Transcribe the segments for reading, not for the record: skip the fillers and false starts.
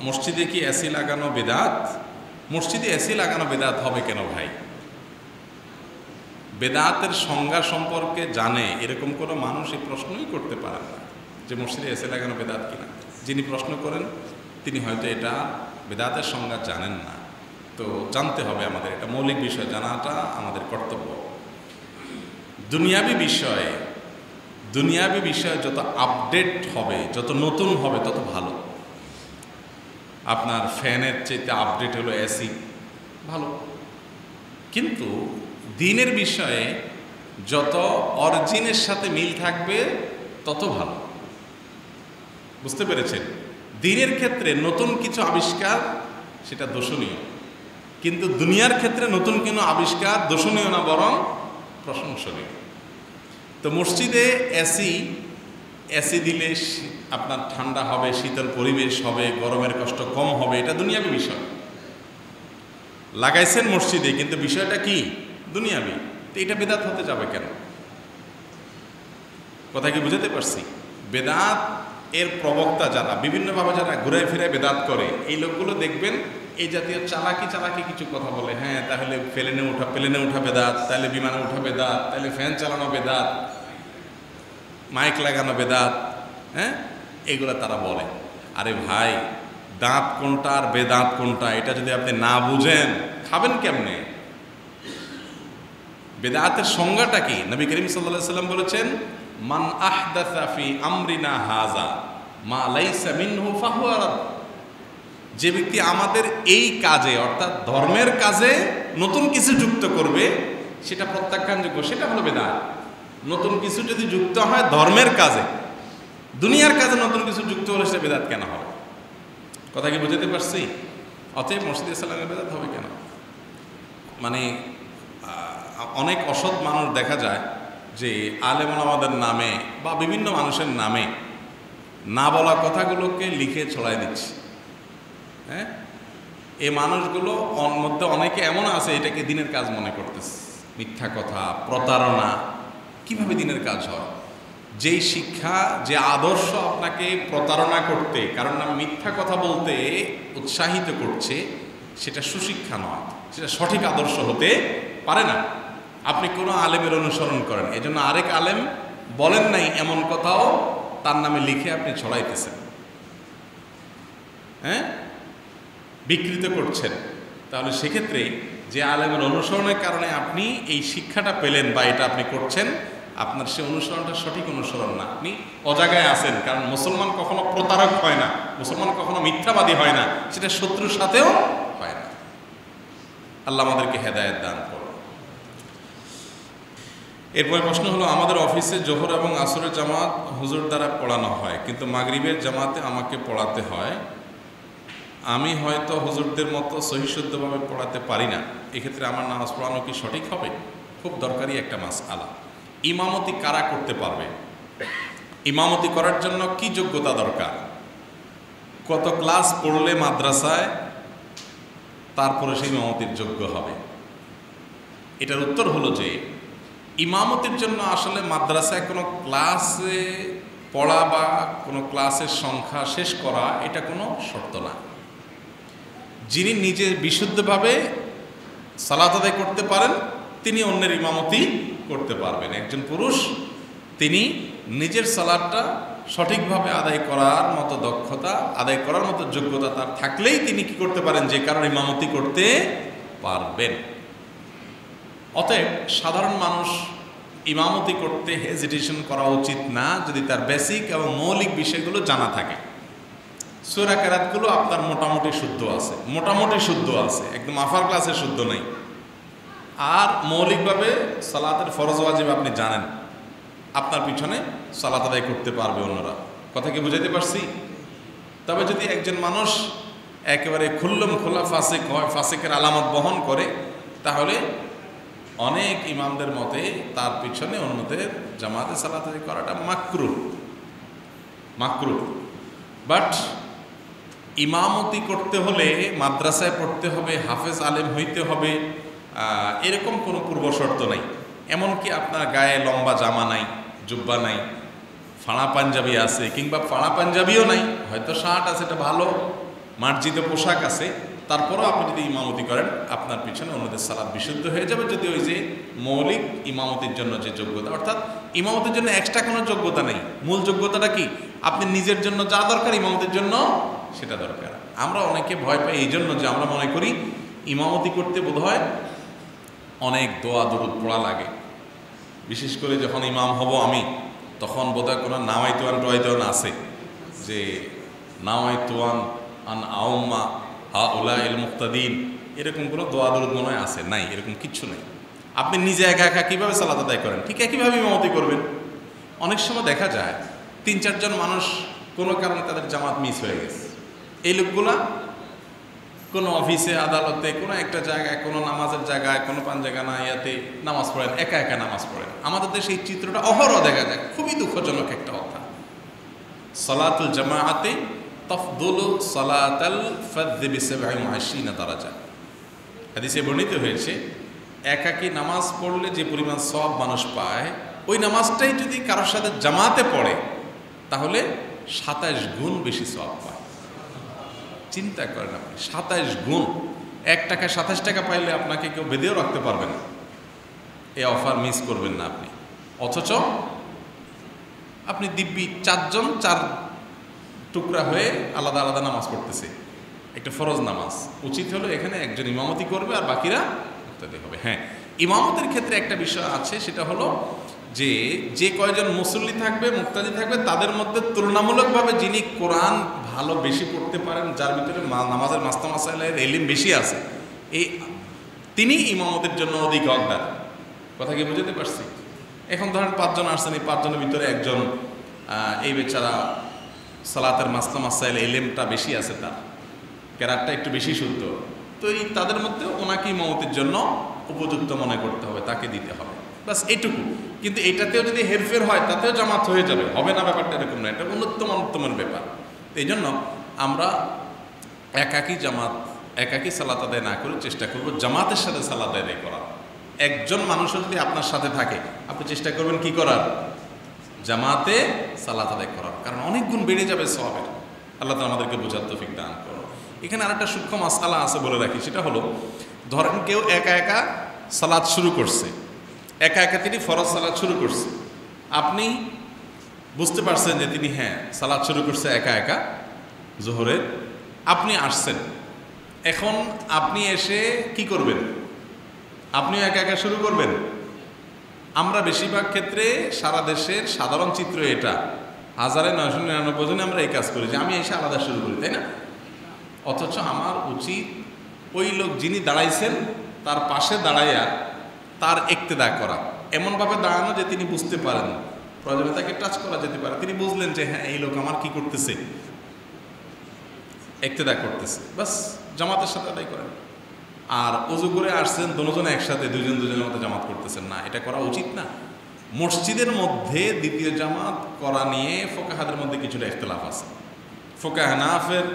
মসজিদে কি এসি লাগানো বেদাত? মসজিদে এসি লাগানো বেদাত হবে কেন ভাই? বেদাতের সংজ্ঞা সম্পর্কে জানে এরকম কোনো মানুষ এই প্রশ্নই করতে পারে না যে মসজিদে এসি লাগানো বেদাত কিনা। যিনি প্রশ্ন করেন তিনি হয়তো এটা বেদাতের সংজ্ঞা জানেন না। তো জানতে হবে আমাদের, এটা মৌলিক বিষয়, জানাটা আমাদের কর্তব্য। দুনিয়াবি বিষয়ে যত আপডেট হবে, যত নতুন হবে তত ভালো। আপনার ফ্যানের চাইতে আপডেট হলো এসি, ভালো। কিন্তু দ্বীনের বিষয়ে যত অরিজিনের সাথে মিল থাকবে তত ভালো। বুঝতে পেরেছেন? দ্বীনের ক্ষেত্রে নতুন কিছু আবিষ্কার সেটা দোষণীয়, কিন্তু দুনিয়ার ক্ষেত্রে নতুন কোনো আবিষ্কার দোষণীয় না, বরং প্রশংসনীয়। তো মসজিদে এসি দিলে আপনার ঠান্ডা হবে, শীতল পরিবেশ হবে, গরমের কষ্ট কম হবে, এটা দুনিয়াবি বিষয়। লাগাইছেন মসজিদে, কিন্তু বিষয়টা কি? দুনিয়াবি। তো এটা বেদাত হতে যাবে কেন? কথা কি বুঝাতে পারছি? বেদাত এর প্রবক্তা যারা, বিভিন্নভাবে যারা ঘুরে ফিরে বেদাত করে, এই লোকগুলো দেখবেন এই জাতীয় চালাকি কিছু কথা বলে। হ্যাঁ, তাহলে প্লেনে উঠা বেদাত, তাহলে বিমানে উঠা বেদাত, তাহলে ফ্যান চালানো বেদাত, মাইক লাগানো বেদাত, হ্যাঁ, এগুলো তারা বলে। আরে ভাই, দাঁত কোনটা আর বেদাত কোনটা এটা যদি আপনি না বুঝেন, খাবেন কেমনে? বেদাতের সংজ্ঞাটা কি? নবী করিম সাল্লাল্লাহু আলাইহি সাল্লাম বলেছেন, মান আহদাসা ফি আমরিনা হাযা মা লাইসা মিনহু ফাহুয়া রাদ। যে ব্যক্তি আমাদের এই কাজে, অর্থাৎ ধর্মের কাজে নতুন কিছু যুক্ত করবে, সেটা প্রত্যাখ্যানযোগ্য, সেটা হলো বেদাত। নতুন কিছু যদি যুক্ত হয় ধর্মের কাজে, দুনিয়ার কাজে নতুন কিছু যুক্ত হলে সেটা বেদাত কেন হবে? কথা কি বুঝতে পারছি? অতএব মসজিদে সালামের বেদাত হবে কেন? মানে অনেক অসৎ মানুষ দেখা যায় যে আলেম ওলামাদের নামে বা বিভিন্ন মানুষের নামে না বলা কথাগুলোকে লিখে ছড়াই দিচ্ছে। হ্যাঁ, এই মানুষগুলো মধ্যে অনেকে এমন আছে এটাকে দিনের কাজ মনে করতেছে। মিথ্যা কথা, প্রতারণা, কিভাবে দিনের কাজ হয়? যেই শিক্ষা, যে আদর্শ আপনাকে প্রতারণা করতে, কারণ না মিথ্যা কথা বলতে উৎসাহিত করছে, সেটা সুশিক্ষা নয়, সেটা সঠিক আদর্শ হতে পারে না। আপনি কোনো আলেমের অনুসরণ করেন, এজন্য আরেক আলেম বলেন নাই এমন কথাও তার নামে লিখে আপনি ছড়াইতেছেন, হ্যাঁ, বিকৃত করছেন। তাহলে সেক্ষেত্রে যে আলেমের অনুসরণের কারণে আপনি এই শিক্ষাটা পেলেন বা এটা আপনি করছেন, আপনার সে অনুসরণটা সঠিক অনুসরণ না, আপনি অজাগায় আছেন। কারণ মুসলমান কখনো প্রতারক হয় না, মুসলমান কখনো মিথ্যাবাদী হয় না, সেটা শত্রুর সাথেও হয় না। আল্লাহ আমাদেরকে হেদায়েত দান করুন। এরপর প্রশ্ন হলো, আমাদের অফিসে জোহর এবং আসরের জামাত হুজুর দ্বারা পড়ানো হয়, কিন্তু মাগরিবের জামাতে আমাকে পড়াতে হয়। আমি হয়তো হুজুরদের মতো সহিশুদ্ধভাবে পড়াতে পারি না, এক্ষেত্রে আমার নামাজ পড়ানো কি সঠিক হবে? খুব দরকারি একটা মাসআলা। ইমামতি কারা করতে পারবে? ইমামতি করার জন্য কি যোগ্যতা দরকার? কত ক্লাস পড়লে মাদ্রাসায় তারপরে সেই ইমামতির যোগ্য হবে? এটার উত্তর হলো যে ইমামতির জন্য আসলে মাদ্রাসায় কোনো ক্লাসে পড়া বা কোনো ক্লাসের সংখ্যা শেষ করা এটা কোনো শর্ত না। যিনি নিজে বিশুদ্ধভাবে সালাত আদায় করতে পারেন তিনি অন্যের ইমামতি করতে পারবেন। একজন পুরুষ তিনি নিজের সালাতটা সঠিকভাবে আদায় করার মতো দক্ষতা, আদায় করার মতো যোগ্যতা তার থাকলেই তিনি কি করতে পারেন? যে কারণে ইমামতি করতে পারবেন। অতএব সাধারণ মানুষ ইমামতি করতে হেজিটেশন করা উচিত না যদি তার বেসিক এবং মৌলিক বিষয়গুলো জানা থাকে। সূরা কেরাতগুলো আপনার মোটামুটি শুদ্ধ আছে, একদম আফার ক্লাসে শুদ্ধ নাই। আর মৌলিকভাবে সালাতের ফরজ ওয়াজিব আপনি জানেন, আপনার পিছনে সালাত আদায় করতে পারবে অন্যরা। কথা কি বুঝাইতে পারছি? তবে যদি একজন মানুষ একেবারে খুল্লম খোলা ফাসিক হয়, ফাসিকের আলামত বহন করে, তাহলে অনেক ইমামদের মতে তার পিছনে অন্যদের জামাতে সালাত আদায় করাটা মাকরুহ। বাট ইমামতি করতে হলে মাদ্রাসায় পড়তে হবে, হাফেজ আলেম হইতে হবে, এরকম কোনো পূর্ব শর্ত নাই। এমনকি আপনার গায়ে লম্বা জামা নাই, জুব্বা নাই, ফাড়া পাঞ্জাবি আছে, কিংবা ফাড়া পাঞ্জাবিও নাই, হয়তো শার্ট আছে, এটা ভালো, মার্জিত পোশাক আছে, তারপরও আপনি যদি ইমামতি করেন আপনার পিছনে অন্যদের সালাত বিশুদ্ধ হয়ে যাবে, যদি ওই যে মৌলিক ইমামতির জন্য যে যোগ্যতা, অর্থাৎ ইমামতির জন্য এক্সট্রা কোনো যোগ্যতা নেই। মূল যোগ্যতাটা কি? আপনি নিজের জন্য যা দরকার ইমামতির জন্য সেটা দরকার। আমরা অনেকে ভয় পাই এই জন্য যে আমরা মনে করি ইমামতি করতে বোধহয় অনেক দোয়া দরুদ পড়া লাগে, বিশেষ করে যখন ইমাম হব আমি তখন বোধহয় কোনো নাওয়াইতুয়ান টোয়াইতুয়ান আছে যে নাওয়াইতুয়ান আন আউম্মা হা উলা ইল মুক্তাদিন, এরকম কোনো দোয়া দরুদ মনে হয় আছে? নাই, এরকম কিচ্ছু নেই। আপনি নিজে একা একা কীভাবে সালাত আদায় করেন ঠিক একইভাবে ইমামতি করবেন। অনেক সময় দেখা যায় ৩-৪ জন মানুষ কোনো কারণে তাদের জামাত মিস হয়ে গেছে, এই লোকগুলা কোনো অফিসে আদালতে কোনো একটা জায়গায় কোনো নামাজের জায়গায় কোনো পাঞ্জাগানা ইয়াতে নামাজ পড়েন, একা একা নামাজ পড়েন। আমাদের দেশে এই চিত্রটা অহরহ দেখা যায়, খুবই দুঃখজনক একটা কথা। সালাতুল জামাআতে তাফদুলু সালাতাল ফাযযি বি87 দারাজা, হাদিসে বর্ণিত হয়েছে একাকী নামাজ পড়লে যে পরিমাণ সওয়াব মানুষ পায়, ওই নামাজটাই যদি কারোর সাথে জামাতে পড়ে তাহলে 27 গুণ বেশি সওয়াব পায়। চিন্তা করেন আপনি, 27 গুণ। 1 টাকায় 27 টাকা পাইলে আপনাকে কেউ বেঁধেও রাখতে পারবে না। এই অফার মিস করবেন না আপনি। অথচ আপনি দিব্যি 4 জন 4 টুকরা হয়ে আলাদা আলাদা নামাজ পড়তেছে, একটা ফরজ নামাজ। উচিত হলো এখানে একজন ইমামতি করবে আর বাকিরা মুক্তাদি হবে। হ্যাঁ, ইমামতের ক্ষেত্রে একটা বিষয় আছে, সেটা হলো যে কয়জন মুসল্লি থাকবে মুক্তাদি থাকবে তাদের মধ্যে তুলনামূলকভাবে যিনি কোরআন ভালো বেশি পড়তে পারেন, যার ভিতরে নামাজের মাস্তা মাসাইলের এলিম বেশি আছে, তিনি ইমামতের জন্য অধিক হকদার। কথা কি বুঝতে পারছি? এখন ধরেন 5 জন আসছেন, এই 5 জনের ভিতরে একজন এই বেচারা সালাতের মাস্তা মাসাইল এলিমটা বেশি আছে, তার কেরাতটা একটু বেশি শুদ্ধ, তো এই তাদের মধ্যে ওনাকে ইমামতের জন্য উপযুক্ত মনে করতে হবে, তাকে দিতে হবে, বাস এইটুকু। কিন্তু এটাতেও যদি হেরফের হয় তাতেও জামাত হয়ে যাবে, হবে না, ব্যাপারটা এরকম না, এটা উন্নতমানের ব্যাপার। এই জন্য আমরা একাকী সালাত আদায় না করে চেষ্টা করব জামাতের সাথে সালাত আদায় করার। একজন মানুষও যদি আপনার সাথে থাকে আপনি চেষ্টা করবেন কি করার? জামাতে সালাত আদায় করার, কারণ অনেক গুণ বেড়ে যাবে সওয়াবের। আল্লাহ তাআলা আমাদেরকে বোঝার তৌফিক দান করুন। এখানে আরেকটা সূক্ষ্ম মাসআলা আছে বলে রাখি, সেটা হলো ধরেন কেউ একা একা সালাত শুরু করছে, একা একা তিনি ফরজ সালাত শুরু করছে, আপনি বুঝতে পারছেন যে তিনি সালাত শুরু করছে একা একা জোহরের, আপনি আসছেন, এখন আপনি এসে কি করবেন? আপনিও একা একা শুরু করবেন? আমরা বেশিরভাগ ক্ষেত্রে সারা দেশের সাধারণ চিত্র এটা, 1999 জনে আমরা এই কাজ করি যে আমি এসে আলাদা শুরু করি, তাই না? অথচ আমার উচিত ওই লোক যিনি দাঁড়াইছেন তার পাশে দাঁড়াইয়া তার ইক্তেদা করা, এমনভাবে দাঁড়ানো যে তিনি বুঝতে পারেন, প্রয়োজনে তাকে টাচ করা যেতে পারে, তিনি বুঝলেন যে হ্যাঁ এই লোক আমার কি করতেছে, ইক্তেদা করতেছে, বাস জামাতের সাথে আদায় করেন। আর ওযু করে আসছেন দুজন একসাথে দুজনের মধ্যে জামাত করতেছেন না, এটা করা উচিত না। মসজিদের মধ্যে দ্বিতীয় জামাত করা নিয়ে ফোকাহাদের মধ্যে কিছুটা ইখতিলাফ আছে। ফোকাহ হানাফের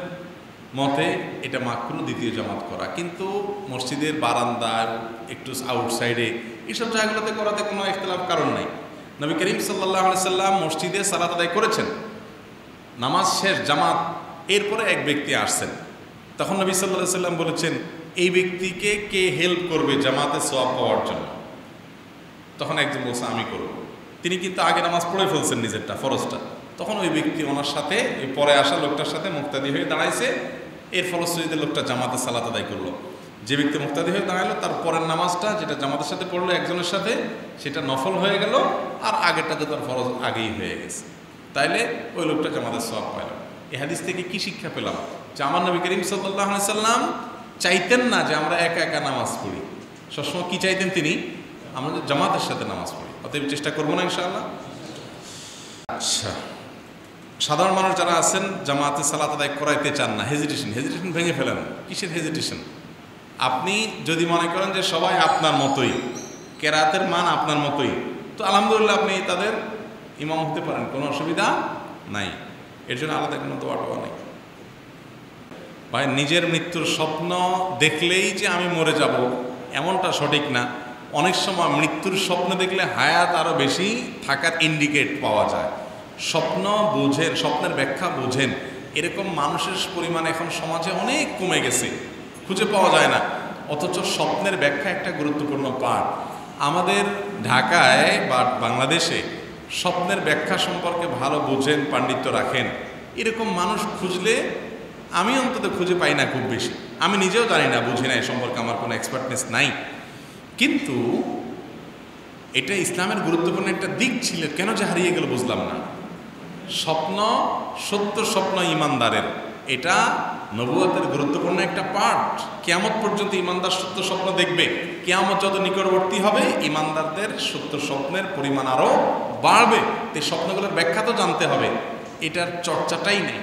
মতে এটা মাকরুহ দ্বিতীয় জামাত করা, কিন্তু মসজিদের বারান্দায় একটু আউটসাইডে এইসব জায়গাগুলোতে করাতে কোনো ইখতিলাফ কারণ নাই। নবী করিম সাল্লাল্লাহু আলাইহি সাল্লাম মসজিদে সালাত আদায় করেছেন, নামাজ শেষ জামাত, এরপরে এক ব্যক্তি আসছেন, তখন নবী সাল্লাল্লাহু আলাইহি সাল্লাম বলেছেন এই ব্যক্তিকে কে হেল্প করবে জামাতে সওয়াব পাওয়ার জন্য? তখন একজন বলছে আমি করব। তিনি কিন্তু আগে নামাজ পড়ে ফেলছেন নিজেরটা, ফরজটা, তখন ওই ব্যক্তি ওনার সাথে এই পরে আসা লোকটার সাথে মুক্তাদি হয়ে দাঁড়াইছে, এর ফলশ্রুতিতে লোকটা জামাতে সালাত আদায় করলো। যে ব্যক্তি মুক্তাদি হয়ে দাঁড়ালো তার পরের নামাজটা যেটা জামাতের সাথে পড়লো একজনের সাথে, সেটা নফল হয়ে গেল, আর আগেরটা তো তার ফরজ আগেই হয়ে গেছে, তাইলে ওই লোকটা জামাতের সওয়াব পাইল। এই হাদিস থেকে কি শিক্ষা পেলাম? যে আমার নবী করিম সাল্লাল্লাহু আলাইহি সাল্লাম চাইতেন না যে আমরা একা একা নামাজ পড়ি, সবসময় কি চাইতেন তিনি? আমরা জামাতের সাথে নামাজ পড়ি। অতএব চেষ্টা করবো না ইনশাআল্লাহ। আচ্ছা, সাধারণ মানুষ যারা আছেন জামাতে সালাত আদায় করাইতে চান না, হেজিটেশন ভেঙে ফেলেন। কিসের হেজিটেশন? আপনি যদি মনে করেন যে সবাই আপনার মতোই, কেরাতের মান আপনার মতোই, তো আলহামদুলিল্লাহ আপনি তাদের ইমাম হতে পারেন, কোনো অসুবিধা নাই, এর জন্য আলাদা কোনো দোয়া নেই। ভাই, নিজের মৃত্যুর স্বপ্ন দেখলেই যে আমি মরে যাব এমনটা সঠিক না। অনেক সময় মৃত্যুর স্বপ্ন দেখলে হায়াত আরও বেশি থাকার ইন্ডিকেট পাওয়া যায়। স্বপ্ন বুঝেন, স্বপ্নের ব্যাখ্যা বুঝেন, এরকম মানুষের পরিমাণ এখন সমাজে অনেক কমে গেছে, খুঁজে পাওয়া যায় না। অথচ স্বপ্নের ব্যাখ্যা একটা গুরুত্বপূর্ণ পাঠ। আমাদের ঢাকায় বা বাংলাদেশে স্বপ্নের ব্যাখ্যা সম্পর্কে ভালো বুঝেন, পাণ্ডিত্য রাখেন, এরকম মানুষ খুঁজলে আমি অন্তত খুঁজে পাই না খুব বেশি। আমি নিজেও জানি না, বুঝি না, এ সম্পর্কে আমার কোনো এক্সপার্টনেস নাই। কিন্তু এটা ইসলামের গুরুত্বপূর্ণ একটা দিক ছিল, কেন যে হারিয়ে গেল বুঝলাম না। স্বপ্ন, সত্য স্বপ্ন ইমানদারের, এটা নবুয়তের গুরুত্বপূর্ণ একটা পার্ট। কিয়ামত পর্যন্ত ইমানদার সত্য স্বপ্ন দেখবে। কিয়ামত যত নিকটবর্তী হবে ইমানদারদের সত্য স্বপ্নের পরিমাণ আরও বাড়বে। এই স্বপ্নগুলোর ব্যাখ্যা তো জানতে হবে, এটার চর্চাটাই নেই।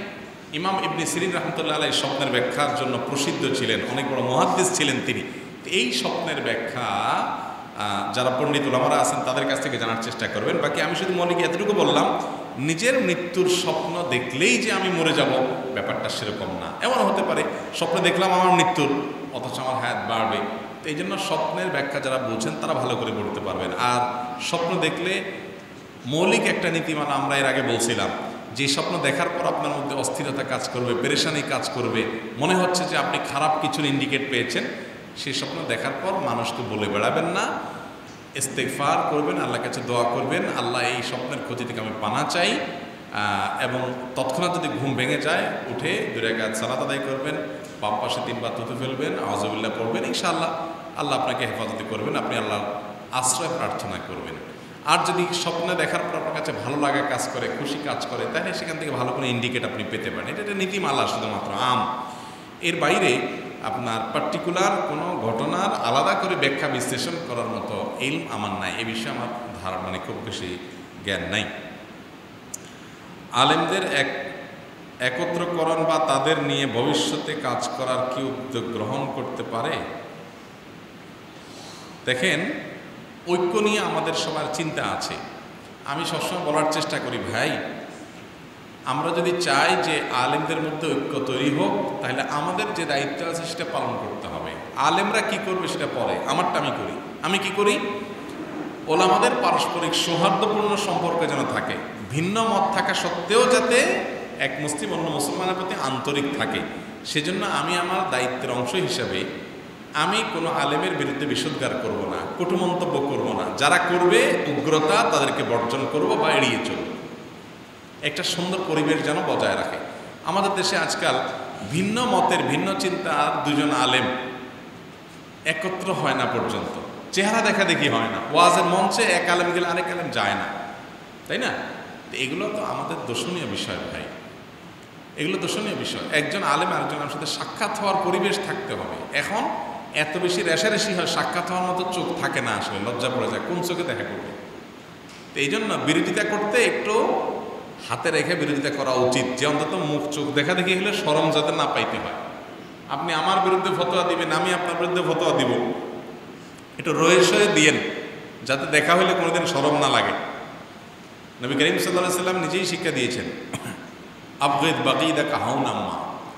ইমাম ইবনে সিরিন রহমতুল্লাহ আলাইহি স্বপ্নের ব্যাখ্যার জন্য প্রসিদ্ধ ছিলেন, অনেক বড় মুহাদ্দিস ছিলেন তিনি। এই স্বপ্নের ব্যাখ্যা যারা পণ্ডিত উলামারা আছেন তাদের কাছ থেকে জানার চেষ্টা করবেন। বাকি আমি শুধু মৌলিক এতটুকু বললাম, নিজের মৃত্যুর স্বপ্ন দেখলেই যে আমি মরে যাব, ব্যাপারটা সেরকম না। এমন হতে পারে স্বপ্ন দেখলাম আমার মৃত্যুর, অথচ আমার হায়াত বাড়বে। তো এই জন্য স্বপ্নের ব্যাখ্যা যারা বুঝছেন তারা ভালো করে পড়তে পারবেন। আর স্বপ্ন দেখলে মৌলিক একটা নীতিমালা আমরা এর আগে বলছিলাম, যে স্বপ্ন দেখার পর আপনার মধ্যে অস্থিরতা কাজ করবে, পেরেশানি কাজ করবে, মনে হচ্ছে যে আপনি খারাপ কিছুর ইন্ডিকেট পেয়েছেন, সেই স্বপ্ন দেখার পর মানুষকে বলে বেড়াবেন না, ইস্তেগফার করবেন, আল্লাহর কাছে দোয়া করবেন, আল্লাহ এই স্বপ্নের ক্ষতি থেকে আমি পানা চাই। এবং তৎক্ষণাৎ যদি ঘুম ভেঙে যায় উঠে 2 রাকাত সালাত আদায় করবেন, বাম পাশে 3 বার থুতু ফেলবেন, আউযুবিল্লাহ পড়বেন, ইনশাআল্লাহ আল্লাহ আপনাকে হেফাজত করবেন, আপনি আল্লাহর আশ্রয় প্রার্থনা করবেন। আর যদি স্বপ্নে দেখার পর আপনার কাছে ভালো লাগা কাজ করে, খুশি কাজ করে, তাহলে সেখান থেকে ভালো কোনো ইন্ডিকেট আপনি পেতে পারেন। এটা একটা নীতিমালা শুধুমাত্র আম। এর বাইরে আপনার পার্টিকুলার কোনো ঘটনার আলাদা করে ব্যাখ্যা বিশ্লেষণ করার মতো ইলম আমার নাই, এ বিষয়ে আমার ধারণা খুব বেশি জ্ঞান নাই। আলেমদের একত্রকরণ বা তাদের নিয়ে ভবিষ্যতে কাজ করার কি উদ্যোগ গ্রহণ করতে পারে? দেখেন, ঐক্য নিয়ে আমাদের সবার চিন্তা আছে। আমি সবসময় বলার চেষ্টা করি, ভাই, আমরা যদি চাই যে আলেমদের মধ্যে ঐক্য তৈরি হোক, তাহলে আমাদের যে দায়িত্ব আছে সেটা পালন করতে হবে। আলেমরা কি করবে সেটা পরে, আমারটা আমি করি। আমি কি করি? ওলামাদের পারস্পরিক সৌহার্দ্যপূর্ণ সম্পর্ক যেন থাকে, ভিন্ন মত থাকা সত্ত্বেও যাতে এক মুসলিম অন্য মুসলমানের প্রতি আন্তরিক থাকে, সেজন্য আমি আমার দায়িত্বের অংশ হিসাবে আমি কোনো আলেমের বিরুদ্ধে বিষোদ্গার করব না, কটু মন্তব্য করব না। যারা করবে উগ্রতা, তাদেরকে বর্জন করব বা এড়িয়ে চলব। একটা সুন্দর পরিবেশ যেন বজায় রাখে। আমাদের দেশে আজকাল ভিন্ন মতের, ভিন্ন চিন্তার 2 জন আলেম একত্র হয় না পর্যন্ত, চেহারা দেখা দেখি হয় না, ওয়াজের মঞ্চে এক আলেম গেলে আরেক আলেম যায় না, তাই না? এগুলো তো আমাদের দর্শনীয় বিষয় ভাই, এগুলো দর্শনীয় বিষয়। একজন আলেম আরেকজনের সাথে সাক্ষাৎ হওয়ার পরিবেশ থাকতে হবে। এখন এত বেশি রেশারেশি হয়, সাক্ষাৎ হওয়ার মতো চোখ থাকে না, আসলে লজ্জা পড়ে যায়, কোন চোখে দেখা করবে। তো এই জন্য বিরোধিতা করতে একটু হাতে রেখে বিরোধিতা করা উচিত, যে অন্তত মুখ চোখ দেখা দেখি হলে শরম যাতে না পাইতে হয়। আপনি আমার বিরুদ্ধে ফতোয়া দিবেন, আমি আপনার বিরুদ্ধে ফতোয়া দিব, একটু রয়ে সয়ে দিয়েন, যাতে দেখা হলে কোনোদিন শরম না লাগে। নবী করিম সাল্লাল্লাহু আলাইহি ওয়াসাল্লাম নিজেই শিক্ষা দিয়েছেন, আবগিদ বাগীদাকা হাওনাম্মা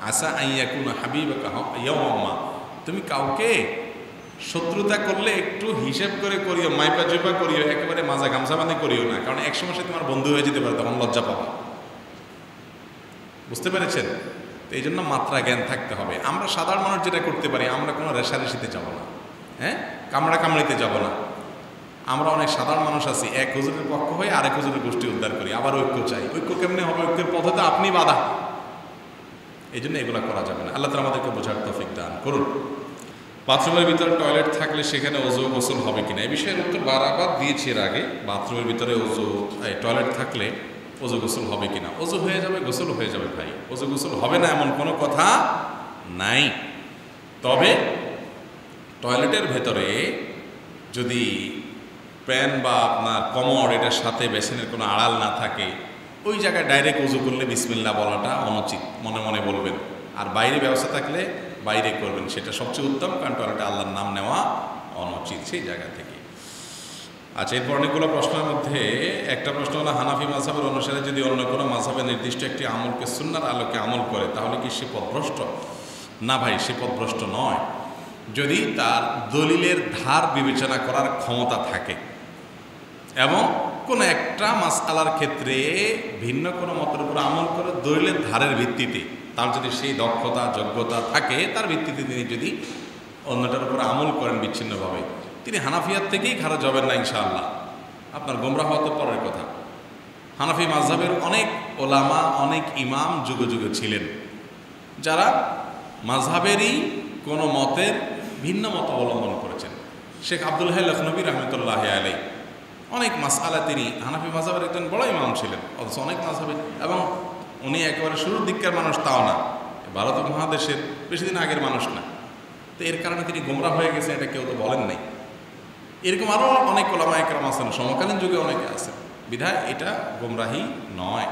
আসা আন ইয়াকুনা হাবিবাকা ইয়াওমাম্মা। তুমি কাউকে শত্রুতা করলে একটু হিসেব করে করিও, মাইপা জুপা করিও, একেবারে মাজা গামছা বাঁধে করিও না, কারণ একসময় সে তোমার বন্ধু হয়ে যেতে পারে, তখন লজ্জা পাবা। বুঝতে পেরেছেন? তো এই জন্য মাত্রা জ্ঞান থাকতে হবে। আমরা সাধারণ মানুষ যেটা করতে পারি, আমরা কোনো রেশারেশিতে যাব না, হ্যাঁ, কামড়া কামড়িতে যাব না। আমরা অনেক সাধারণ মানুষ আছি, এক হুজুরের পক্ষ হয়ে আরেক হুজুরের গোষ্ঠী উদ্ধার করি, আবার ঐক্য চাই। ঐক্য কেমনে হবে? ঐক্যের পথে তো আপনি বাধা। এই জন্য এগুলো করা যাবে না। আল্লাহ তাআলা আমাদেরকে বোঝার তৌফিক দান করুন। বাথরুমের ভিতরে টয়লেট থাকলে সেখানে ওযু গোসল হবে কিনা, এই বিষয়ের উত্তর বারবার দিয়েছি এর আগে। বাথরুমের ভিতরে টয়লেট থাকলে ওযু গোসল হবে কিনা, ওযু হয়ে যাবে, গোসল হয়ে যাবে ভাই। ওযু গোসল হবে না এমন কোনো কথা নাই। তবে টয়লেটের ভেতরে যদি প্যান বা আপনার কমর এটার সাথে বেসিনের কোনো আড়াল না থাকে, ওই জায়গায় ডাইরেক্ট ওযু করলে বিসমিল্লাহ বলাটা অনুচিত, মনে মনে বলবেন। আর বাইরে ব্যবস্থা থাকলে বাইরে করবেন, সেটা সবচেয়ে উত্তম, কারণ টয়লেটে আল্লাহর নাম নেওয়া অনুচিত সেই জায়গা থেকে। আচ্ছা, এরপর অনেকগুলো প্রশ্নের মধ্যে একটা প্রশ্ন হলো, হানাফি মাযহাবের অনুসারে যদি অন্য কোনো মাযহাবের নির্দিষ্ট একটি আমলকে সুন্নাহর আলোকে আমল করে, তাহলে কি সে পথভ্রষ্ট? না ভাই, সে পথভ্রষ্ট নয়, যদি তার দলিলের ধার বিবেচনা করার ক্ষমতা থাকে এবং কোনো একটা মাসআলার ক্ষেত্রে ভিন্ন কোনো মতের উপর আমল করে দলিলের ধারের ভিত্তিতে তার যদি সেই দক্ষতা যোগ্যতা থাকে তার ভিত্তিতে তিনি যদি অন্যটার উপর আমল করেন বিচ্ছিন্নভাবে, তিনি হানাফিয়ার থেকেই খারাজ হবেন না ইনশাআল্লাহ। আপনার গোমরাহ হওয়া তো পরের কথা। হানাফি মাযহাবের অনেক ওলামা, অনেক ইমাম যুগে যুগে ছিলেন যারা মাযহাবেরই কোনো মতের ভিন্ন মত অবলম্বন করেছেন। শেখ আব্দুল হাই লখনবী রহমতুল্লাহ আলাই অনেক মাসআলা, তিনি হানাফি মাযহাবের একজন বড় ইমাম ছিলেন, অথচ অনেক মাযহাবে, এবং উনি একেবারে শুরুর দিককার মানুষ তাও না, ভারত মহাদেশের বেশি দিন আগের মানুষ না। তো এর কারণে তিনি গোমরাহ হয়ে গেছেন এটা কেউ তো বলেন নাই। এরকম আরও অনেক ওলামা একরাম আছেন, সমকালীন যুগে অনেকে আছে, বিধায় এটা গোমরাহি নয়।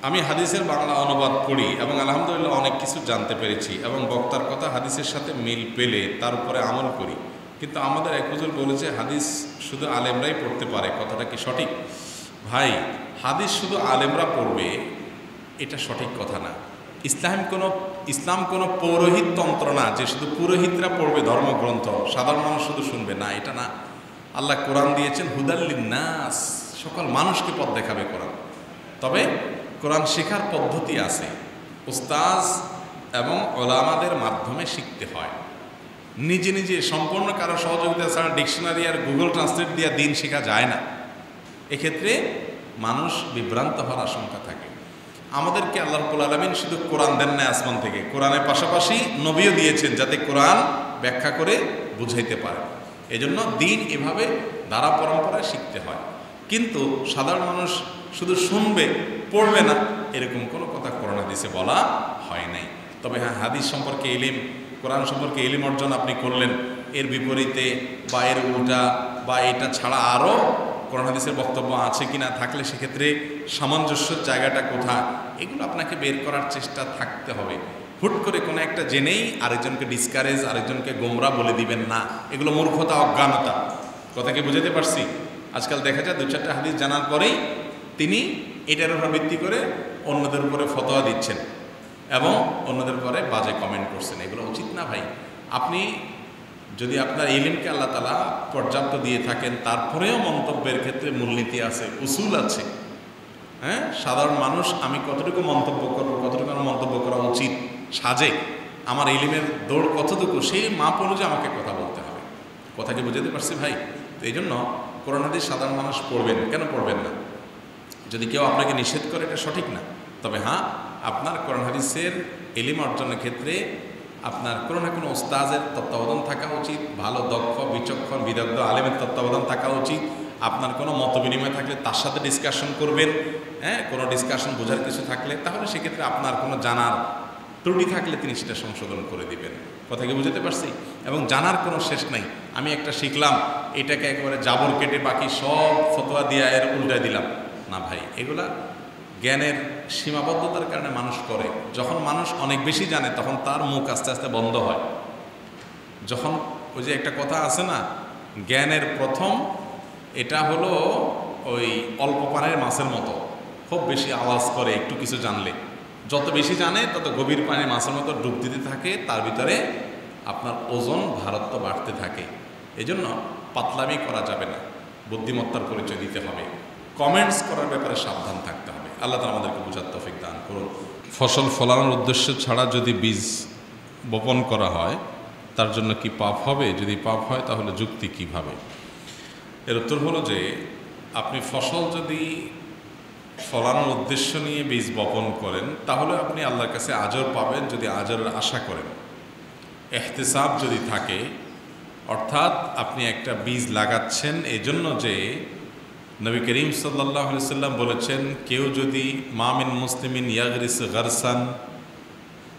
আমি হাদিসের বাংলা অনুবাদ পড়ি এবং আলহামদুলিল্লাহ অনেক কিছু জানতে পেরেছি এবং বক্তার কথা হাদিসের সাথে মিল পেলে তার উপরে আমল করি। কিন্তু আমাদের এক হুজুর বলেছে হাদিস শুধু আলেমরাই পড়তে পারে, কথাটা কি সঠিক? ভাই, হাদিস শুধু আলেমরা পড়বে এটা সঠিক কথা না। ইসলাম কোনো পৌরোহিত তন্ত্র না যে শুধু পুরোহিতরা পড়বে ধর্মগ্রন্থ, সাধারণ মানুষ শুধু শুনবে, না, এটা না। আল্লাহ কোরআন দিয়েছেন হুদাল্লিন নাস, সকল মানুষকে পথ দেখাবে কোরআন। তবে কোরআন শেখার পদ্ধতি আছে, উস্তাজ এবং ওলামাদের মাধ্যমে শিখতে হয়। নিজে নিজে সম্পূর্ণ কারো সহযোগিতা ছাড়া ডিকশনারি আর গুগল ট্রান্সলেট দিয়ে দিন শেখা যায় না। এক্ষেত্রে মানুষ বিভ্রান্ত হওয়ার আশঙ্কা থাকে। আমাদেরকে আল্লাহ রাব্বুল আলামিন শুধু কোরআন দেন না আসমান থেকে, কোরআনের পাশাপাশি নবীও দিয়েছেন যাতে কোরআন ব্যাখ্যা করে বুঝাইতে পারে। এজন্য দিন এভাবে ধারা পরম্পরায় শিখতে হয়। কিন্তু সাধারণ মানুষ শুধু শুনবে, পড়বে না, এরকম কোনো কথা কোরআন হাদিসে বলা হয় নাই। তবে হ্যাঁ, হাদিস সম্পর্কে ইলিম, কোরআন সম্পর্কে ইলিম অর্জন আপনি করলেন, এর বিপরীতে বা এর উল্টা বা এটা ছাড়া আরও কোরআন হাদিসের বক্তব্য আছে কিনা, থাকলে সেক্ষেত্রে সামঞ্জস্যের জায়গাটা কোথায়, এগুলো আপনাকে বের করার চেষ্টা থাকতে হবে। হুট করে কোনো একটা জেনেই আরেকজনকে ডিসকারেজ, আরেকজনকে গোমরা বলে দিবেন না, এগুলো মূর্খতা, অজ্ঞানতা। কথা কি বুঝাতে পারছি? আজকাল দেখা যায় 2-4টা হাদিস জানার পরেই তিনি এটার উপর ভিত্তি করে অন্যদের উপরে ফতোয়া দিচ্ছেন এবং অন্যদের পরে বাজে কমেন্ট করছেন। এগুলো উচিত না ভাই। আপনি যদি আপনার ইলমকে আল্লাহ তাআলা পর্যাপ্ত দিয়ে থাকেন, তারপরেও মন্তব্যের ক্ষেত্রে মূলনীতি আছে, উসুল আছে। হ্যাঁ, সাধারণ মানুষ আমি কতটুকু মন্তব্য করব, কতটুকু আমার মন্তব্য করা উচিত সাজে, আমার ইলমের দৌড় কতটুকু, সেই মাপ অনুযায়ী আমাকে কথা বলতে হবে। কথা কি বুঝাতে পারছি ভাই? তো এই জন্য কোরআন হাদিস সাধারণ মানুষ পড়বেন, কেন পড়বেন না? যদি কেউ আপনাকে নিষেধ করে এটা সঠিক না। তবে হ্যাঁ, আপনার কোরআন হাদিসের ইলম অর্জনের ক্ষেত্রে আপনার কোনো না কোনো ওস্তাজের তত্ত্বাবধান থাকা উচিত, ভালো দক্ষ বিচক্ষণ বিদগ্ধ আলেমের তত্ত্বাবধান থাকা উচিত। আপনার কোনো মত বিনিময় থাকলে তার সাথে ডিসকাশন করবেন। হ্যাঁ, কোনো ডিসকাশন বোঝার কিছু থাকলে তাহলে সেক্ষেত্রে আপনার কোনো জানার ত্রুটি থাকলে তিনি সেটা সংশোধন করে দিবেন। কথা কি বুঝতে পারছি? এবং জানার কোনো শেষ নাই। আমি একটা শিখলাম, এটাকে একেবারে জাবর কেটে বাকি সব ফতোয়া দিয়ে এর উল্টায় দিলাম না ভাই। এগুলা জ্ঞানের সীমাবদ্ধতার কারণে মানুষ করে। যখন মানুষ অনেক বেশি জানে তখন তার মুখ আস্তে আস্তে বন্ধ হয়। যখন ওই যে একটা কথা আছে না, জ্ঞানের প্রথম এটা হলো ওই অল্প পানির মাছের মতো, খুব বেশি আওয়াজ করে একটু কিছু জানলে। যত বেশি জানে তত গভীর পানির মাছের মতো ডুব দিতে থাকে, তার ভিতরে আপনার ওজন ভারত্ব বাড়তে থাকে। এজন্য পাতলামি করা যাবে না, বুদ্ধিমত্তার পরিচয় দিতে হবে, কমেন্টস করার ব্যাপারে সাবধান থাকতে হবে। আল্লাহ তাআলা আমাদেরকে বুঝার তৌফিক দান করুন। ফসল ফলানোর উদ্দেশ্য ছাড়া যদি বীজ বপন করা হয় তার জন্য কি পাপ হবে? যদি পাপ হয় তাহলে যুক্তি কিভাবে? এর উত্তর হলো যে আপনি ফসল যদি ফলানোর উদ্দেশ্য নিয়ে বীজ বপন করেন তাহলে আপনি আল্লাহর কাছে আজর পাবেন যদি আজরের আশা করেন। ইহতিসাব যদি থাকে, অর্থাৎ আপনি একটা বীজ লাগাচ্ছেন এজন্য যে নবী করিম সাল্লাল্লাহু আলাইহি সাল্লাম বলেছেন, কেউ যদি মামিন মুসলিমিন ইয়াগরিস গারসান,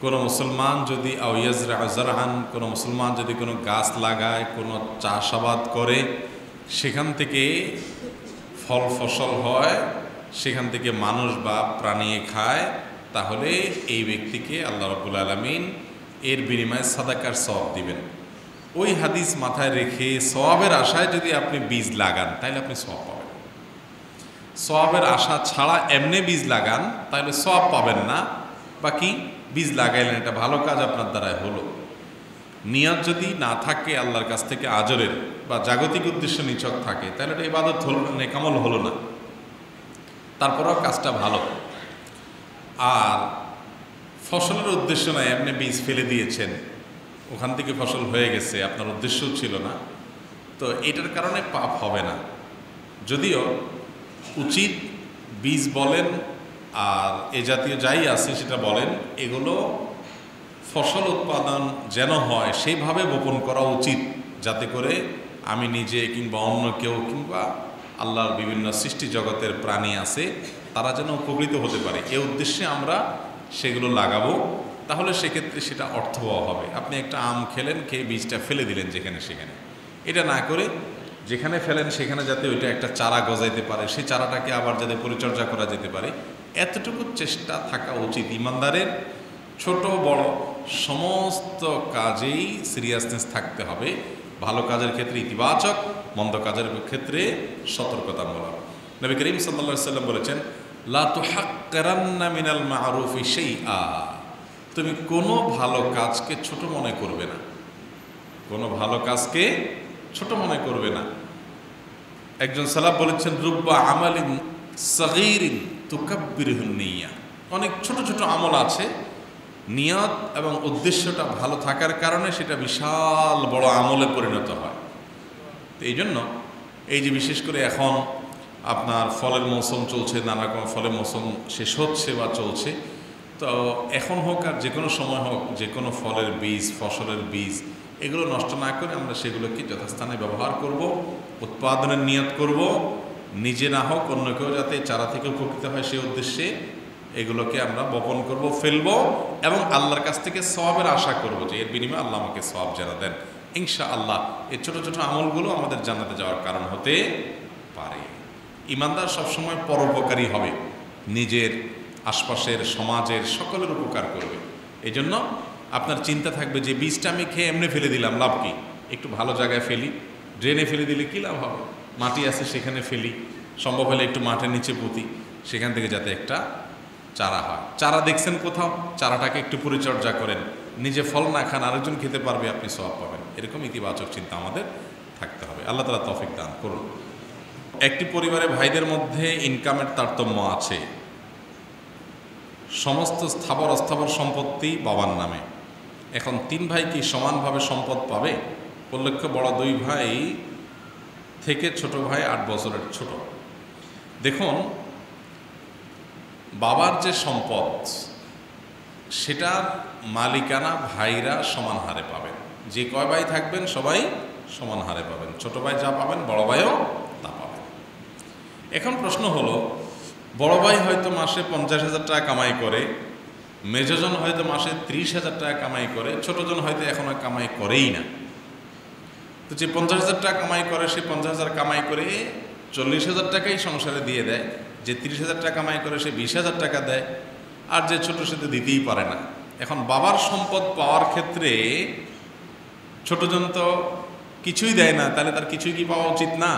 কোনো মুসলমান যদি আও ইয়াজরা জারআন, কোনো মুসলমান যদি কোনো গাছ লাগায়, কোনো চাষাবাদ করে, সেখান থেকে ফল ফসল হয়, সেখান থেকে মানুষ বা প্রাণী খায়, তাহলে এই ব্যক্তিকে আল্লাহ রাব্বুল আলামিন এর বিনিময়ে সাদাকার সওয়াব দিবেন। ওই হাদিস মাথায় রেখে সওয়াবের আশায় যদি আপনি বীজ লাগান তাহলে আপনি সওয়াব পাবেন। সওয়াবের আশা ছাড়া এমনি বীজ লাগান তাহলে সওয়াব পাবেন না। বাকি বীজ লাগাইলেন, এটা ভালো কাজ আপনার দ্বারাই হলো। নিয়ত যদি না থাকে আল্লাহর কাছ থেকে আজরের বা জাগতিক উদ্দেশ্য নিছক থাকে, তাহলে এটা ইবাদত হলো না, নেকামল হলো না। তারপরেও কাজটা ভালো। আর ফসলের উদ্দেশ্য নয়, আপনি বীজ ফেলে দিয়েছেন, ওখান থেকে ফসল হয়ে গেছে, আপনার উদ্দেশ্যও ছিল না, তো এটার কারণে পাপ হবে না। যদিও উচিত বীজ বলেন আর এ জাতীয় যাই আছে সেটা বলেন, এগুলো ফসল উৎপাদন যেন হয় সেইভাবে বপন করা উচিত, যাতে করে আমি নিজে কিংবা অন্য কেউ কিংবা আল্লাহর বিভিন্ন সৃষ্টি জগতের প্রাণী আছে তারা যেন উপকৃত হতে পারে, এ উদ্দেশ্যে আমরা সেগুলো লাগাবো। তাহলে সেক্ষেত্রে সেটা অর্থবহ হবে। আপনি একটা আম খেলেন, খেয়ে বীজটা ফেলে দিলেন যেখানে সেখানে, এটা না করে যেখানে ফেলেন সেখানে যাতে ওইটা একটা চারা গজাইতে পারে, সেই চারাটাকে আবার যাতে পরিচর্যা করা যেতে পারে, এতটুকু চেষ্টা থাকা উচিত। ইমানদারের ছোট বড় সমস্ত কাজেই সিরিয়াসনেস থাকতে হবে। ভালো কাজের ক্ষেত্রে ইতিবাচক, মন্দ কাজের ক্ষেত্রে সতর্কতামূলক। নবী করিম সাল্লাল্লাহু আলাইহি ওয়াসাল্লাম বলেছেন, লা তুহাক্কিরান্না মিনাল মা'রুফি শাইআ, তুমি কোনো ভালো কাজকে ছোট মনে করবে না, কোনো ভালো কাজকে ছোট মনে করবে না। একজন সালাফ বলেছেন, রুব্বা আমালিন সাগীরিন তুকাব্বিরুহুন নিয়্যা, অনেক ছোট ছোট আমল আছে, নিয়ত এবং উদ্দেশ্যটা ভালো থাকার কারণে সেটা বিশাল বড় আমলে পরিণত হয়। তো এই জন্য এই যে বিশেষ করে এখন আপনার ফলের মৌসুম চলছে, নানা রকম ফলের মৌসুম শেষ হচ্ছে বা চলছে, তো এখন হোক আর যে কোনো সময় হোক, যে কোনো ফলের বীজ, ফসলের বীজ, এগুলো নষ্ট না করে আমরা সেগুলোকে যথাস্থানে ব্যবহার করব, উৎপাদনের নিয়ত করব, নিজে না হোক অন্য কেউ যাতে চারা থেকে উপকৃত হয় সেই উদ্দেশ্যে এগুলোকে আমরা বপন করব, ফেলব, এবং আল্লাহর কাছ থেকে সওয়াবের আশা করব যে এর বিনিময়ে আল্লাহ আমাকে সওয়াব জানা দেন ইনশাআল্লাহ। এই ছোট ছোট আমলগুলো আমাদের জান্নাতে যাওয়ার কারণ হতে পারে। ইমানদার সবসময় পরোপকারী হবে, নিজের আশপাশের সমাজের সকলের উপকার করবে। এই জন্য আপনার চিন্তা থাকবে যে বীজটা আমি খেয়ে এমনি ফেলে দিলাম, লাভ কি? একটু ভালো জায়গায় ফেলি, ড্রেনে ফেলে দিলে কী লাভ হবে? মাটি আছে সেখানে ফেলি, সম্ভব হলে একটু মাটির নিচে পুঁতি, সেখান থেকে যাতে একটা চারা হয়। চারা দেখছেন কোথাও, চারাটাকে একটু পরিচর্যা করেন, নিজে ফল না খান আরেকজন খেতে পারবে, আপনি সওয়াব পাবেন। এরকম ইতিবাচক চিন্তা আমাদের থাকতে হবে। আল্লাহ তাআলা তৌফিক দান করুন। একটি পরিবারে ভাইদের মধ্যে ইনকামের তারতম্য আছে, সমস্ত স্থাবর অস্থাবর সম্পত্তি বাবার নামে। এখন 3 ভাই কি সমানভাবে সম্পদ পাবে? উল্লেখ্য বড় 2 ভাই থেকে ছোট ভাই 8 বছরের ছোট। দেখুন, বাবার যে সম্পদ সেটার মালিকানা ভাইরা সমান হারে পাবেন। যে কয় ভাই থাকবেন সবাই সমান হারে পাবেন, ছোট ভাই যা পাবেন বড় ভাইও তা পাবেন। এখন প্রশ্ন হলো, বড় ভাই হয়তো মাসে 50,000 টাকা কামাই করে, মেজজন হয়তো মাসে 30,000 টাকা কামাই করে, ছোটজন হয়তো এখনো কামাই করেই না। তো যে 50,000 টাকা কামাই করে, সে 50,000 কামাই করে 40,000 টাকাই সংসারে দিয়ে দেয়, যে 30,000 টাকা কামাই করে সে 20,000 টাকা দেয়, আর যে ছোট সে তো দিতেই পারে না। এখন বাবার সম্পদ পাওয়ার ক্ষেত্রে ছোটজন তো কিছুই দেয় না, তাহলে তার কিছুই কি পাওয়া উচিত না?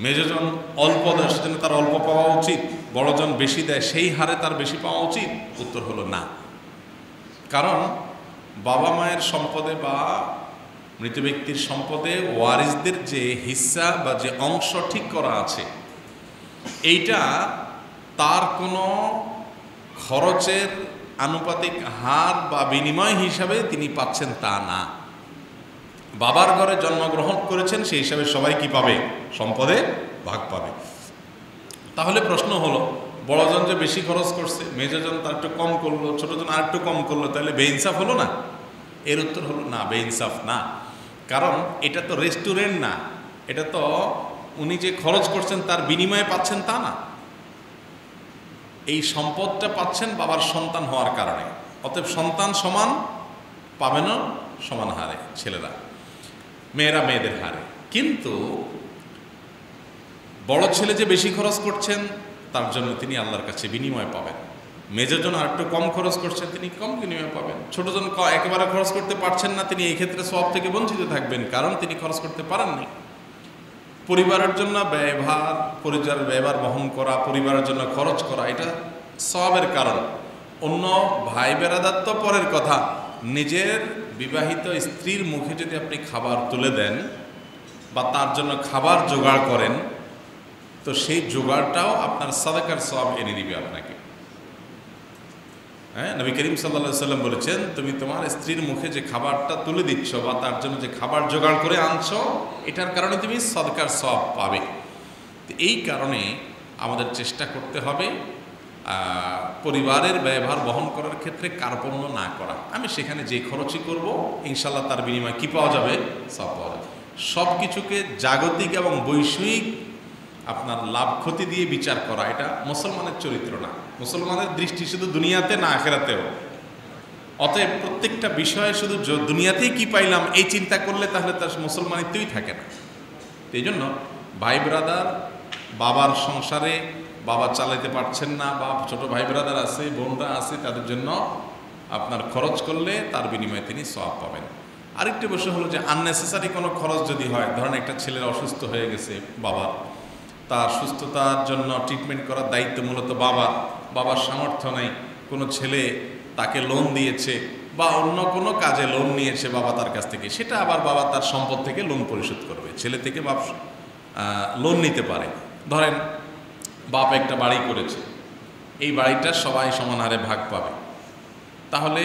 মেজজন অল্প দেয় সেজন্য তার অল্প পাওয়া উচিত, বড়জন বেশি দেয় সেই হারে তার বেশি পাওয়া উচিত? উত্তর হলো না। কারণ বাবা মায়ের সম্পদে বা মৃত ব্যক্তির সম্পদে ওয়ারিসদের যে হিস্সা বা যে অংশ ঠিক করা আছে, এইটা তার কোনো খরচের আনুপাতিক হার বা বিনিময় হিসাবে তিনি পাচ্ছেন তা না। বাবার ঘরে জন্মগ্রহণ করেছেন, সেই হিসাবে সবাই কি পাবে? সম্পদে ভাগ পাবে। তাহলে প্রশ্ন হলো, বড়জন যে বেশি খরচ করছে, মেজজন তার একটু কম করলো, ছোটজন আর একটু কম করলো, তাহলে বেইনসাফ হলো না? এর উত্তর হলো না, বেইনসাফ না। কারণ এটা তো রেস্টুরেন্ট না, এটা তো উনি যে খরচ করছেন তার বিনিময়ে পাচ্ছেন তা না। এই সম্পদটা পাচ্ছেন বাবার সন্তান হওয়ার কারণে। অতএব সন্তান সমান পাবেন সমান হারে, ছেলেরা, মেয়েরা মেয়েদের হারে। কিন্তু বড় ছেলে যে বেশি খরচ করছেন তার জন্য তিনি আল্লাহর কাছে বিনিময় পাবেন। মেজরজন আর একটু কম খরচ করছেন, তিনি কম বিনিময় পাবেন। ছোটজন একেবারে খরচ করতে পারছেন না, তিনি এই ক্ষেত্রে সওয়াব থেকে বঞ্চিত থাকবেন, কারণ তিনি খরচ করতে পারেননি। পরিবারের জন্য ব্যয়ভার, পরিবারের ব্যয়ভার বহন করা, পরিবারের জন্য খরচ করা, এটা সওয়াবের কারণ। অন্য ভাই বেরাদার তো পরের কথা, নিজের বিবাহিত স্ত্রীর মুখে যদি আপনি খাবার তুলে দেন বা তার জন্য খাবার জোগাড় করেন, তো সেই জোগাড়টাও আপনার সাদাকার সওয়াব এনে দিবে আপনাকে। হ্যাঁ, নবী করিম সাল্লাল্লাহু আলাইহি সাল্লাম বলেছেন, তুমি তোমার স্ত্রীর মুখে যে খাবারটা তুলে দিচ্ছ বা তার জন্য যে খাবার জোগাড় করে আনছো, এটার কারণে তুমি সাদাকার সওয়াব পাবে। তো এই কারণে আমাদের চেষ্টা করতে হবে পরিবারের ব্যয়ভার বহন করার ক্ষেত্রে কার্পণ্য না করা। আমি সেখানে যে খরচই করব, ইনশাল্লাহ তার বিনিময়ে কী পাওয়া যাবে? সব পাওয়া যাবে। সব কিছুকে জাগতিক এবং বৈষয়িক আপনার লাভ ক্ষতি দিয়ে বিচার করা, এটা মুসলমানের চরিত্র না। মুসলমানের দৃষ্টি শুধু দুনিয়াতে না, আখিরাতেও। অতএব প্রত্যেকটা বিষয়ে শুধু দুনিয়াতেই কি পাইলাম এই চিন্তা করলে তাহলে তার মুসলমানিত্বই থাকে না। এই জন্য ভাই ব্রাদার, বাবার সংসারে বাবা চালাইতে পারছেন না, বা ছোট ভাই ব্রাদার আছে, বোনরা আছে, তাদের জন্য আপনার খরচ করলে তার বিনিময়ে তিনি সওয়াব পাবেন। আরেকটি বিষয় হলো যে আননেসেসারি কোনো খরচ যদি হয়, ধরেন একটা ছেলের অসুস্থ হয়ে গেছে বাবার, তার সুস্থতার জন্য ট্রিটমেন্ট করার দায়িত্ব মূলত বাবার সামর্থ্য নেই, কোনো ছেলে তাকে লোন দিয়েছে বা অন্য কোনো কাজে লোন নিয়েছে বাবা তার কাছ থেকে, সেটা আবার বাবা তার সম্পদ থেকে লোন পরিশোধ করবে। ছেলে থেকে বাপ লোন নিতে পারে। ধরেন বাপ একটা বাড়ি করেছে, এই বাড়িটা সবাই সমান হারে ভাগ পাবে, তাহলে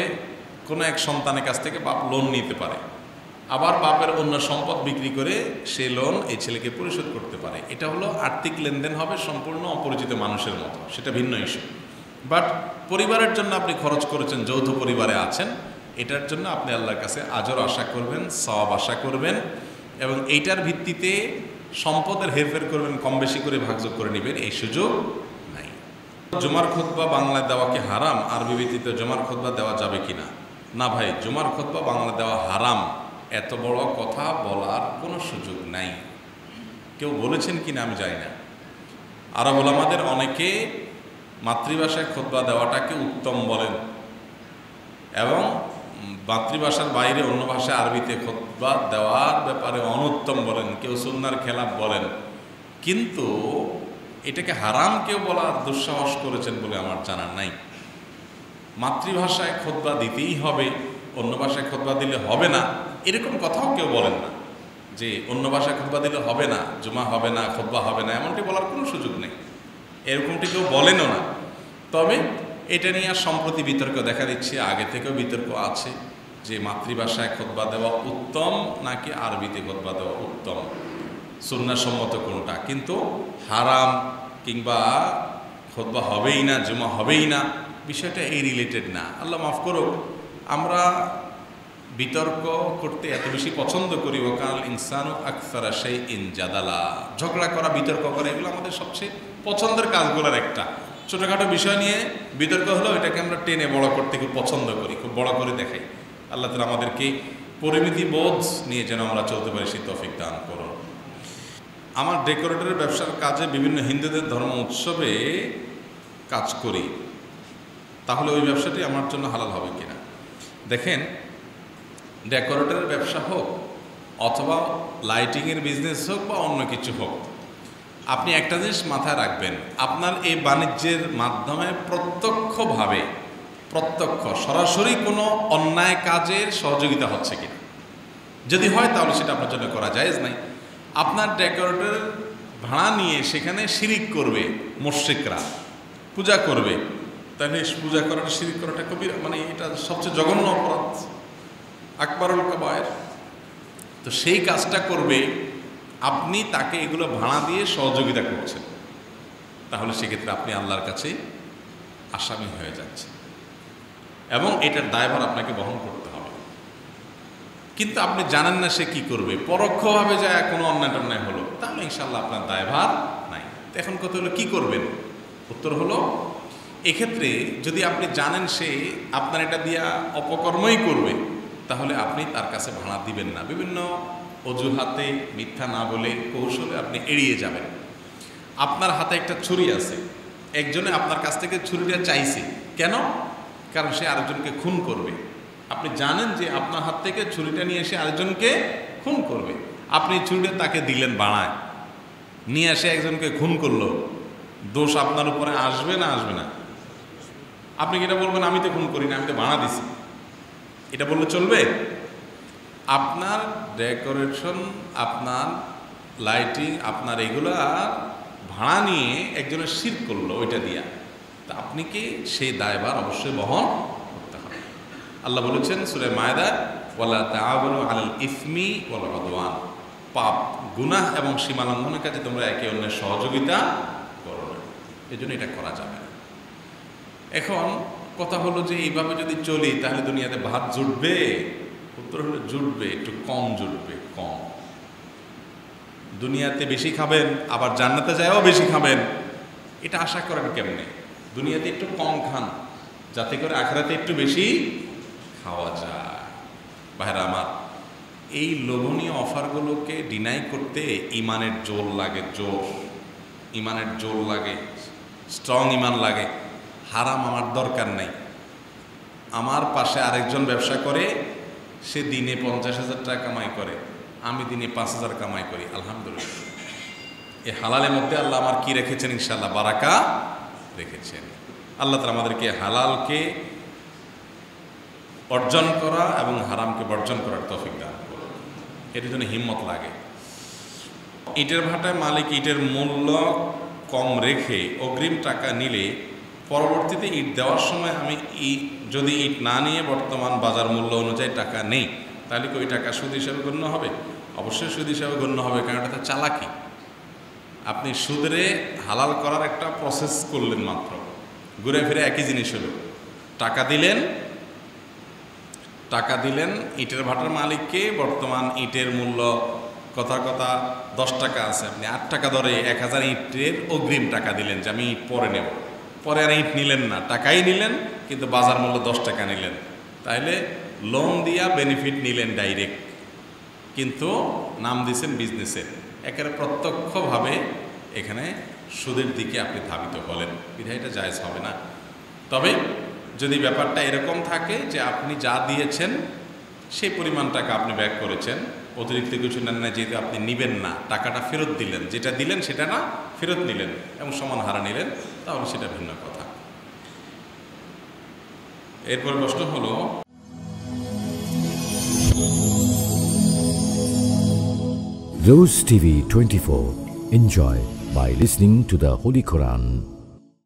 কোনো এক সন্তানের কাছ থেকে বাপ লোন নিতে পারে, আবার বাপের অন্য সম্পদ বিক্রি করে সে লোন এই ছেলেকে পরিশোধ করতে পারে। এটা হলো আর্থিক লেনদেন, হবে সম্পূর্ণ অপরিচিত মানুষের মতো, সেটা ভিন্ন ইস্যু। বাট পরিবারের জন্য আপনি খরচ করেছেন, যৌথ পরিবারে আছেন, এটার জন্য আপনি আল্লাহর কাছে আজর আশা করবেন, সওয়াব আশা করবেন, এবং এইটার ভিত্তিতে সম্পদের হেরফের করবেন, কম বেশি করে ভাগযোগ করে নেবেন, এই সুযোগ নাই। জুমার খুতবা বাংলায় দেওয়া কি হারাম? আরবি ব্যতীত জুমার খুতবা দেওয়া যাবে কিনা? না ভাই, জুমার খুতবা বাংলা দেওয়া হারাম, এত বড় কথা বলার কোনো সুযোগ নাই। কেউ বলেছেন কিনা আমি জানি না। আরব ওলামাদের অনেকে মাতৃভাষায় খুতবা দেওয়াটাকে উত্তম বলেন, এবং মাতৃভাষার বাইরে অন্য ভাষায় আরবিতে খুতবা দেওয়ার ব্যাপারে অনুত্তম বলেন, কেউ সুন্নাহর খেলাফ বলেন। কিন্তু এটাকে হারাম কেউ বলার দুঃসাহস করেছেন বলে আমার জানা নাই। মাতৃভাষায় খুতবা দিতেই হবে, অন্য ভাষায় খুতবা দিলে হবে না, এরকম কথাও কেউ বলেন না যে অন্য ভাষায় খুতবা দিলে হবে না, জুমা হবে না, খুতবা হবে না, এমনটি বলার কোনো সুযোগ নেই। এরকমটি কেউ বলেনও না। তবে এটা নিয়ে আর সম্প্রতি বিতর্ক দেখা দিচ্ছে, আগে থেকেও বিতর্ক আছে যে মাতৃভাষায় খুতবা দেওয়া উত্তম নাকি আরবিতে খুতবা দেওয়া উত্তম, সুন্নাহসম্মত কোনটা। কিন্তু হারাম কিংবা খুতবা হবেই না, জুমা হবেই না, বিষয়টা এই রিলেটেড না। আল্লাহ মাফ করুক, আমরা বিতর্ক করতে এত বেশি পছন্দ করি, ওকাল ইনসানু আকসারা শাইইন জাদালা, ঝগড়া করা, বিতর্ক করা, এগুলো আমাদের সবচেয়ে পছন্দের কাজগুলোর একটা। ছোটোখাটো বিষয় নিয়ে বিতর্ক হলো, এটাকে আমরা টেনে বড় করতে খুব পছন্দ করি, খুব বড় করে দেখাই। আল্লাহ তাআলা আমাদেরকে পরিমিতি বোধ নিয়ে যেন আমরা চলতে পারি, সেই তৌফিক দান করুন। আমার ডেকোরেটরের ব্যবসার কাজে বিভিন্ন হিন্দুদের ধর্ম উৎসবে কাজ করি, তাহলে ওই ব্যবসাটি আমার জন্য হালাল হবে কিনা? দেখেন, ডেকোরেটরের ব্যবসা হোক অথবা লাইটিংয়ের বিজনেস হোক বা অন্য কিছু হোক, আপনি একটা জিনিস মাথায় রাখবেন, আপনার এই বাণিজ্যের মাধ্যমে প্রত্যক্ষ সরাসরি কোনো অন্যায় কাজের সহযোগিতা হচ্ছে কিনা। যদি হয় তাহলে সেটা আপনার জন্য করা জায়েজ নাই। আপনার ডেকোরেটর ভাড়া নিয়ে সেখানে শিরিক করবে, মুশরিকরা পূজা করবে, তাহলে পূজা করাটা, শিরিক করাটা কবিরা, মানে এটা সবচেয়ে জঘন্য অপরাধ, আকবারুল কাবায়ের। তো সেই কাজটা করবে, আপনি তাকে এগুলো ভাড়া দিয়ে সহযোগিতা করছেন, তাহলে সেক্ষেত্রে আপনি আল্লাহর কাছে আসামি হয়ে যাচ্ছেন এবং এটার দায়ভার আপনাকে বহন করতে হবে। কিন্তু আপনি জানেন না সে কি করবে, পরোক্ষভাবে যায় কোনো অন্যায় টন্যায় হলো, তাহলে ইনশাআল্লাহ আপনার দায়ভার নাই। এখন কথা হলো কি করবেন? উত্তর হলো, এক্ষেত্রে যদি আপনি জানেন সে আপনার এটা দিয়া অপকর্মই করবে, তাহলে আপনি তার কাছে ভাড়া দিবেন না। বিভিন্ন অজুহাতে, মিথ্যা না বলে, কৌশলে আপনি এড়িয়ে যাবেন। আপনার হাতে একটা ছুরি আছে, একজনে আপনার কাছ থেকে ছুরিটা চাইছে, কেন? কারণ সে আরেকজনকে খুন করবে। আপনি জানেন যে আপনার হাত থেকে ছুরিটা নিয়ে এসে আরেকজনকে খুন করবে, আপনি ছুরিটা তাকে দিলেন বাড়ায়, নিয়ে এসে একজনকে খুন করলো, দোষ আপনার উপরে আসবে না? আসবে না। আপনি কি এটা বলবেন আমি তো খুন করি না, আমি তো ভাড়া দিছি? এটা বললে চলবে? আপনার ডেকোরেশন, আপনার লাইটিং, আপনার এগুলা ভাড়া নিয়ে একজনের শিরক করলো ওইটা দিয়া, তা আপনি কি সেই দায়ভার অবশ্যই বহন করতে হবে। আল্লাহ বলেছেন সূরা মায়েদা, ওয়ালা তাআওয়ানু আলাল ইসমি ওয়াল উদওয়ান, পাপ, গুনাহ এবং সীমালঙ্ঘনের কাজে তোমরা একে অন্যের সহযোগিতা করো না, এই জন্য এটা করা যাবে না। এখন কথা হলো যে এইভাবে যদি চলি তাহলে দুনিয়াতে ভাত জুটবে? উত্তর হলো জুটবে, একটু কম জুটবে, কম। দুনিয়াতে বেশি খাবেন, আবার জান্নাতে যায়ও বেশি খাবেন, এটা আশা করেন কেমনে? দুনিয়াতে একটু কম খান যাতে করে আখিরাতে একটু বেশি খাওয়া যায়। ভাইরা আমার, এই লোভনীয় অফারগুলোকে ডিনাই করতে ইমানের জোর লাগে, জোর, ইমানের জোর লাগে, স্ট্রং ইমান লাগে। হারাম আমার দরকার নেই। আমার পাশে আরেকজন ব্যবসা করে, সে দিনে 50,000 টাকা কামাই করে, আমি দিনে 5,000 কামাই করি, আলহামদুলিল্লাহ। এই হালালের মধ্যে আল্লাহ আমার কি রেখেছেন? ইনশাআল্লাহ বারাকা রেখেছেন। আল্লাহ তাআলা আমাদেরকে হালালকে অর্জন করা এবং হারামকে বর্জন করার তৌফিক দান করুন। এর জন্য হিম্মত লাগে। ইটের ভাটায় মালিক ইটের মূল্য কম রেখে অগ্রিম টাকা নিলে পরবর্তীতে ইট দেওয়ার সময় আমি যদি ইট না নিয়ে বর্তমান বাজার মূল্য অনুযায়ী টাকা নেই, তাহলে কি ওই টাকা সুদ হিসাবে গণ্য হবে? অবশ্যই সুদ হিসাবে গণ্য হবে, কারণ এটা চালাকি। আপনি সুদরে হালাল করার একটা প্রসেস করলেন মাত্র, ঘুরে ফিরে একই জিনিস হলো। টাকা দিলেন ইটের ভাটার মালিককে, বর্তমান ইটের মূল্য কথার কথা 10 টাকা আছে, আপনি 8 টাকা ধরে 1000 ইটের অগ্রিম টাকা দিলেন যে আমি ইট পরে নেব। পরে আর ইট নিলেন না, টাকাই নিলেন, কিন্তু বাজার মূল্য 10 টাকা নিলেন। তাহলে লোন দিয়া বেনিফিট নিলেন ডাইরেক্ট, কিন্তু নাম দিয়েছেন বিজনেসের। একেবারে প্রত্যক্ষভাবে এখানে সুদের দিকে আপনি ধাবিত হলেন, বিধায় এটা জায়েজ হবে না। তবে যদি ব্যাপারটা এরকম থাকে যে আপনি যা দিয়েছেন সেই পরিমাণ টাকা আপনি ব্যাক করেছেন, অতিরিক্ত কিছু নেন না, যেহেতু আপনি নিবেন না, টাকাটা ফেরত দিলেন, যেটা দিলেন সেটা না ফেরত নিলেন এবং সমান হারা নিলেন, তাহলে সেটা ভিন্ন কথা। এরপর প্রশ্ন হলো, Rose TV 24. Enjoy by listening to the Holy Quran.